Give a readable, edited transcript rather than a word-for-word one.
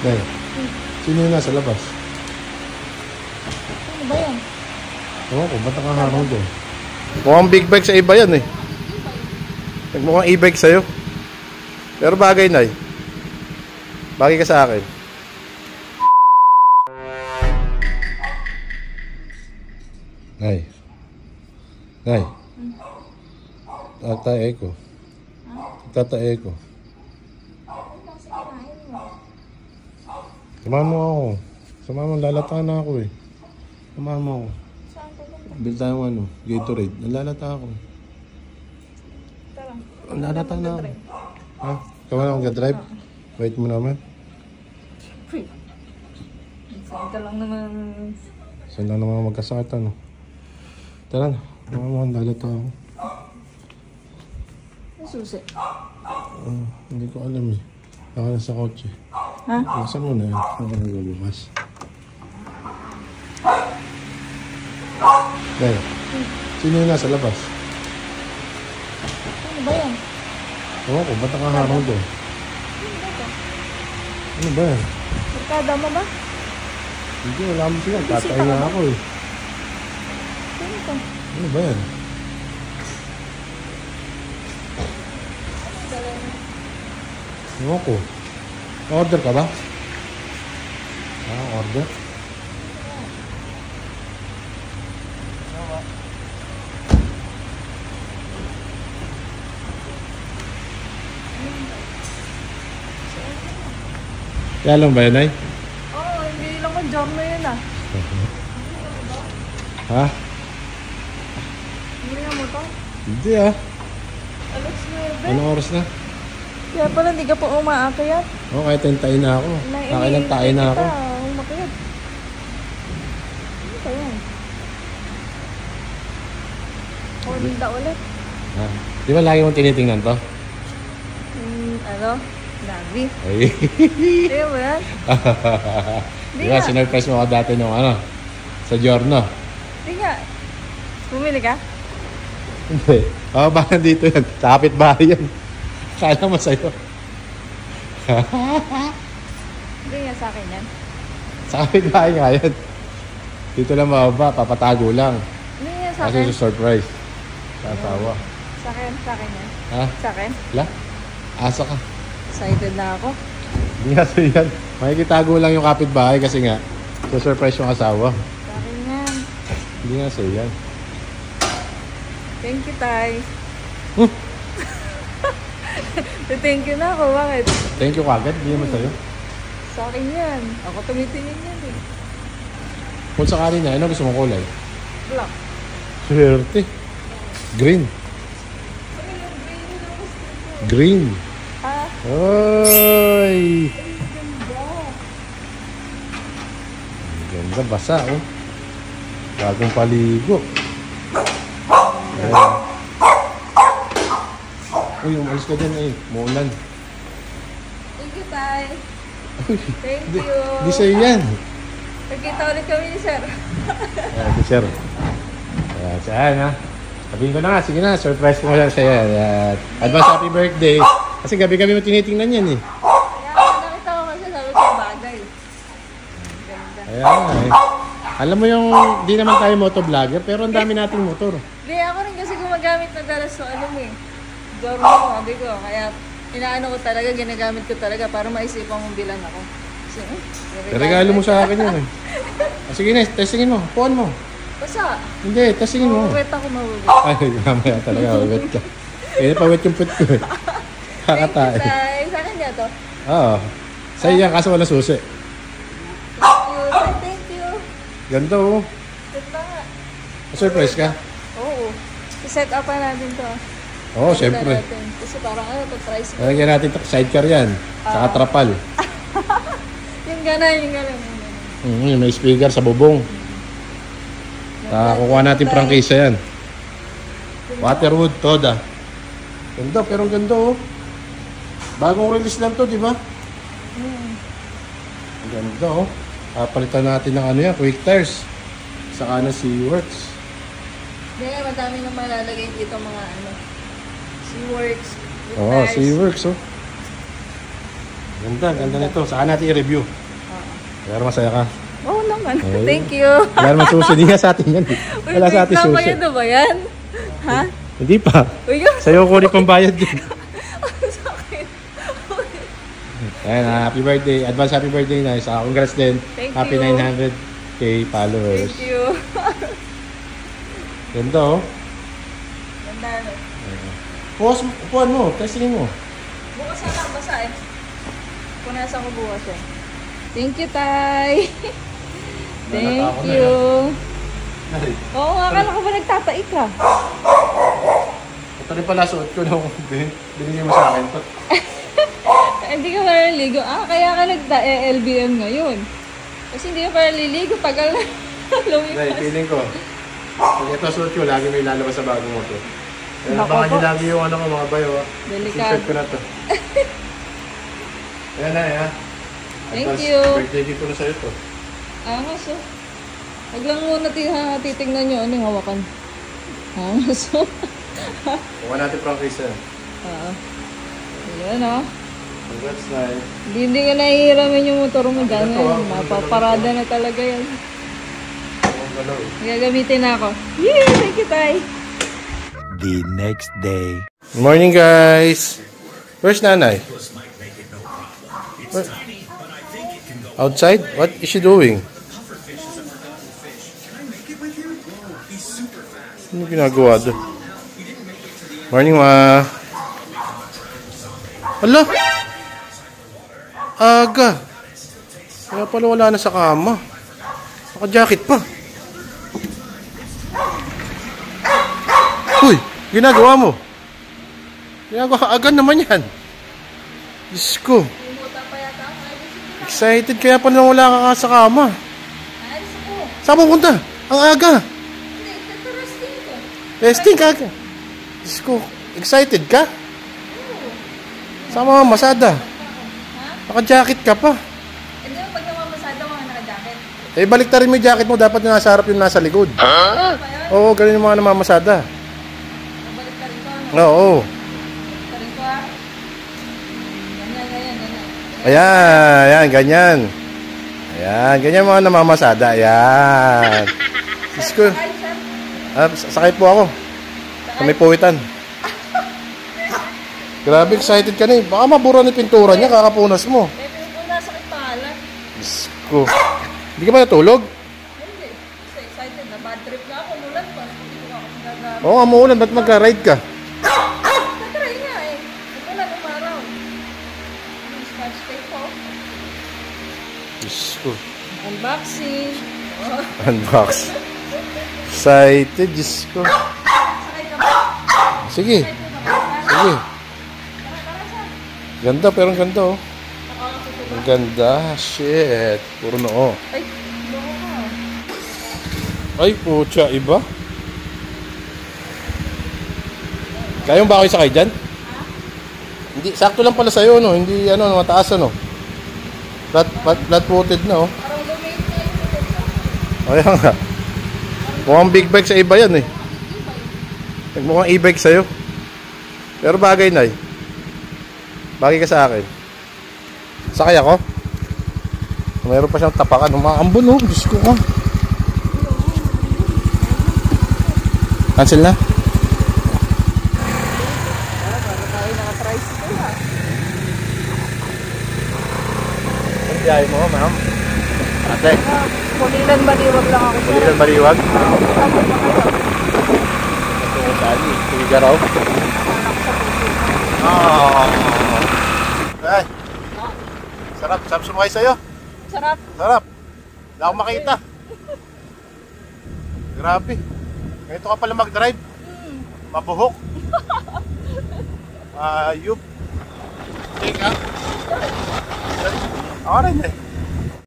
Dahil, sino yung nasa labas? Ano ba yan? Oo ko, ba't nakaharang doon? Mukhang big bike sa iba yan eh. Mukhang e-bike sa'yo. Pero bagay na eh. Bagay ka sa akin. Nay. Nay. Tatae ko. Tatae ko. Samahan mo ako. Samahan mo, lalata na ako eh. Samahan mo ako. Saan pupunta? Bil tayo ano, Gatorade. Nalalata ako. Tara. Nalalata na ako. Ha? Ikaw na akong ga-drive? Wait mo naman. Saan ka lang naman. Saan lang naman magkasakit ano? Tara na. Samahan mo, lalata ako. Ang susi. Hindi ko alam eh. Ako na sa kotse. Ha? Buksan mo na yun. Ako na nagbubukas. Dahil, sino yung nasa labas? Ano ba yan? Oo ko, ba't nakaharang doon? Ano ba yan? Barkada mo ba? Hindi, wala mo sila. Tatay na ako eh. Sino ka? Ano ba yan? Ewan ko. Order ka ba? Order? Kaya lang ba yan ay? Oo, hindi lang ko journal yun ah. Ha? Hindi nga mo to. Hindi ah. Alas 9. Anong oras na? Kaya pala hindi ka po umaakyat. Oo, kahit tayo na ako. Kailan tayo na ako. Umakyat. Ano ba yan? Honda ulit. Ha? Di ba lagi mong tinitingnan to? Ano? Nabi. Ay. Di ba yan? Di ba, sinurprise mo ako dati nung ano? Sa Giorno. Di nga. Bumili ka? Hindi. Oo, baka dito yan. Sa kapitbahay yan. Kala mo sa'yo. Hindi nga sa akin yan. Sa kapitbahay nga yan. Dito lang mababa, papatago lang. Hindi nga sa akin. Kasi surprise. Sa asawa. Sa akin yan. Ha? Sa akin. Wala? Asa ka. Excited na ako. Hindi nga sa'yo yan. Makikitago lang yung kapitbahay kasi nga, surprise yung asawa. Sa akin yan. Hindi nga sa'yo yan. Thank you, Tay. Thank you na ako. Bakit? Thank you kagad. Hindi naman sa'yo. Sa akin yan. Ako tumitingin yan eh. Kung sakali na, ano gusto mong kulay? Black. Swerte. Green. Green. Ha? Oy! Ganda. Ang ganda, basa oh. Bagong paligo. Ayan. Uy, umalis ka dyan eh. Muulan. Thank you, Tay. Uy, Thank you. di sa'yo yan. Nagkita ulit kami ni Sir. Ayan, di sir. Ayan, saan ha? Sabihin ko na nga, sige na, surprise ko lang sa'yo. Ayan. Advance happy birthday. Kasi gabi-gabi mo tinitingnan yan eh. Kaya nakita ko kasi sabi ko bagay. Ganda. Ayan eh. Alam mo yung, di naman tayo motovlogger, pero ang dami nating motor. Hindi, ako rin kasi gumagamit na dalas so alam mo eh. Dormo, sabi ko. Kaya inaano ko talaga, ginagamit ko talaga para maisipan kong bilan ako. Kasi, Regalo mo sa akin yun eh. Sige na, testingin mo. Puan mo. Basta, Hindi, testingin mo. mawawet ako mawawet. Ay, mamaya talaga, mawet ka. Eh, pawet yung put ko eh. Kakatae. Thank you, Tay. Sa kanya to. Oo. Sa'yo yan, kaso wala susi. Thank you. Tay, thank you. Ganito oh. Ganda nga. Surprise ka? Oo. I-set up pa natin to. Oo, Ganda syempre. natin. Kasi parang ano to, price. Lalagyan natin ito, sidecar yan. Saka trapal. Yung gano'n, yung gano'n. May speaker sa bubong. Kukuha natin prangkisa yan. Waterwood, Toda. Ganda, pero ang ganda oh. Bagong release lang to, di ba? Ang ganda oh. Palitan natin ng ano yan, quick tires. Saka na SeaWorks. Hindi, madami nang malalagay dito mga ano. SeaWorks. Oo, SeaWorks oh. Ganda, ganda nito. Saan natin i-review? Pero masaya ka. Oo naman. Ayun. Thank you. Wala naman susi. Hindi nga sa atin yan. Wala sa atin Wait lang, susi. bayad na ba yan? Ha? Hindi pa. Uy, yun. Sa'yo ko ulit pang bayad yun. Sa akin. Ayan, happy birthday. Advance happy birthday na. Congrats din. Thank Happy you. 900k followers. Thank you. Ganda oh. Ganda no? Upuan mo. Testingin mo. Bukas na lang, basa eh. Punasan ko bukas eh. Thank you, Tay. Thank Nalata ako na you. Ay, Oo nga, akala ko ba nagtatai ka? ito rin pala suot ko nung binigay mo sa akin. Hindi ka para liligo. Kaya ka nagta-LBM ngayon. Kasi hindi ka para liligo pag Dahil lumipas. feeling ko, pag ito suot ko, lagi may lalabas sa bagong mo to. Kaya Nako baka po. nyo lagi yung ano ko, mga bayo. Delikado. T-shirt ko na to. Ayan na, ayan. Thank Advance you. birthday gift ko na sa'yo to. Angas oh. Huwag lang muna titignan nyo ano yung hawakan. Angas oh. Kuha natin practice yan. Oo. Ayan oh. Congrats na eh. Hindi ka nahihiramin yung motor mo dyan. Ito, ah. Mapaparada na talaga yan. Ang galaw. Gagamitin na ako. Yay! Thank you, Tay. The next day. Good morning, guys. Where's Nanay? Where? Outside? What is she doing? Ano ginagawa doon? Morning, Ma. Hala! Aga! Kaya pala wala na sa kama. Naka-jacket pa. Uy! Ginagawa mo? Ginagawa ka agad naman yan. Diyos ko. Excited kaya pala wala ka sa kama. Saan pupunta? Ang aga. Resting ka agad. Diyos ko. Excited ka? Sama masada. Naka-jacket ka pa. Hindi mo pag namamasada mga naka-jacket. Eh, balik ta rin mo yung jacket mo. Dapat na nasa harap yung nasa likod. Oo, ganun yung mga namamasada. Balik ka rin ko. Oo. Balik ka rin ko ah. Ganyan. Ayan, ayan, ganyan. Ayan, ganyan mga namamasada. Ayan. Diyos ko. Sakay po ako. Sa may puwitan. Grabe, excited ka na eh. Baka mabura na yung pintura niya, kakapunas mo. Eh, nasa kipalan. Diyos ko. Hindi ka ba natulog? Hindi. Kasi excited na. Bad trip na ako. Mulan pa. Hindi ko ako gagamit. Oo nga, maulan. Ba't magka-ride ka? Natry nga eh. Umulan umaraw. Yung scotch tape ko. Diyos ko. Unboxing. Oh. Unbox. Excited, Diyos ko. Sakay ka ba? Sige. Sige. Ganda, pero ang ganda oh. Ang ganda. Shit. Puro noo. Ay, loko ka. Ay, pucha. Iba? Kaya ba kayo sakay dyan? Hindi, sakto lang pala sa'yo, no? Hindi, ano, mataas, ano? Flat-footed na, oh. Parang lumate na yung motor ko. Ayan nga. Mukhang big bike sa iba yan, eh. Mukhang e-bike sa'yo. Pero bagay na, eh. Bagay ka sa akin. Sakay ako? Mayroon pa siyang tapakan. Umaambon, oh. Diyos ko ka. Cancel na? Tayo naka-tricycle ha. Ang biyahe mo, ma'am. Ate. Kulilan baliwag lang ako. Kulilan baliwag. Tapos na kayo. Ito ko sali. Tuwiga raw. Ay. Sarap. Sarap sumakay sa'yo. Sarap. Sarap. Wala akong makita. Grabe. Ganito ka pala mag-drive. Mabuhok. Ayup. Take out. Ako rin eh.